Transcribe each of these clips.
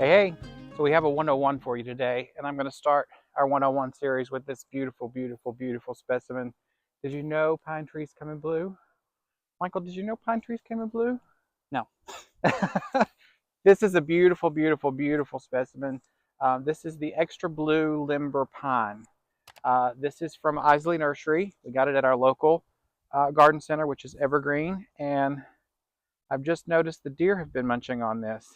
Hey, so we have a 101 for you today, and I'm going to start our 101 series with this beautiful, beautiful, beautiful specimen. Did you know pine trees come in blue? Michael, did you know pine trees come in blue? No. This is a beautiful, beautiful, beautiful specimen. This is the extra blue limber pine. This is from Iseli Nursery. We got it at our local garden center, which is Evergreen, and I've just noticed the deer have been munching on this.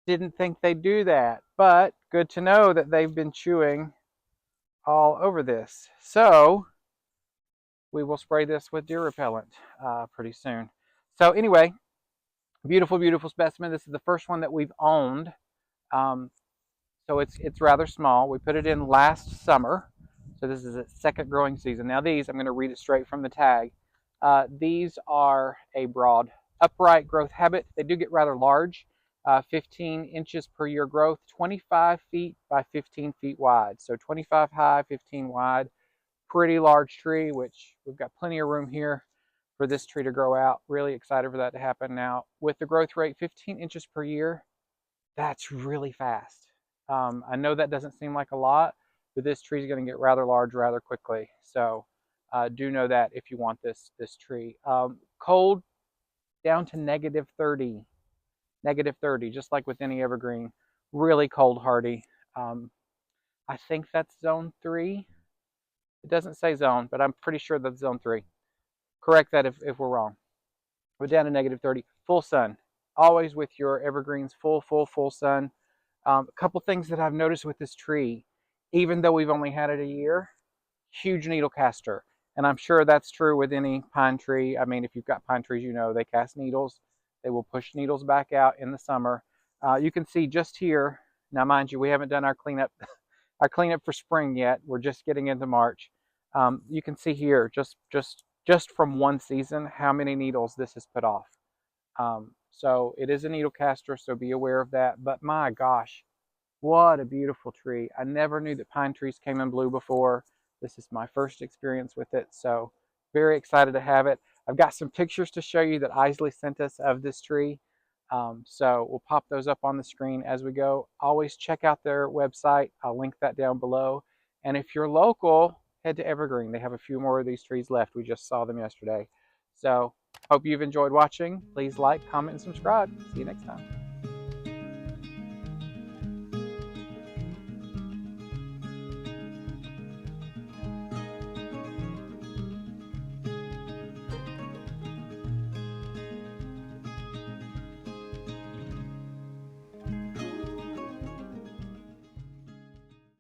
Didn't think they'd do that, but good to know that they've been chewing all over this. So we will spray this with deer repellent pretty soon. So anyway, beautiful, beautiful specimen. This is the first one that we've owned. Um, so it's rather small. We put it in last summer. So this is its second growing season. Now these, I'm going to read it straight from the tag. These are a broad upright growth habit. They do get rather large. 15 inches per year growth, 25 feet by 15 feet wide. So 25 high, 15 wide. Pretty large tree, which we've got plenty of room here for this tree to grow out. Really excited for that to happen. Now, with the growth rate 15 inches per year, that's really fast. I know that doesn't seem like a lot, but this tree is going to get rather large rather quickly. So do know that if you want this tree. Cold down to -30, just like with any evergreen. Really cold hardy. I think that's zone 3. It doesn't say zone, but I'm pretty sure that's zone 3. Correct that if we're wrong. We're down to -30. Full sun. Always with your evergreens, full sun. A couple things that I've noticed with this tree, even though we've only had it a year, huge needle caster. And I'm sure that's true with any pine tree. I mean, if you've got pine trees, you know they cast needles. They will push needles back out in the summer. You can see just here, now mind you, we haven't done our cleanup, our cleanup for spring yet. We're just getting into March. You can see here, just from one season, how many needles this has put off. So it is a needle caster, so be aware of that. But my gosh, what a beautiful tree. I never knew that pine trees came in blue before. This is my first experience with it, so very excited to have it. I've got some pictures to show you that Iseli sent us of this tree. So we'll pop those up on the screen as we go. Always check out their website. I'll link that down below. And if you're local, head to Evergreen. They have a few more of these trees left. We just saw them yesterday. So hope you've enjoyed watching. Please like, comment, and subscribe. See you next time.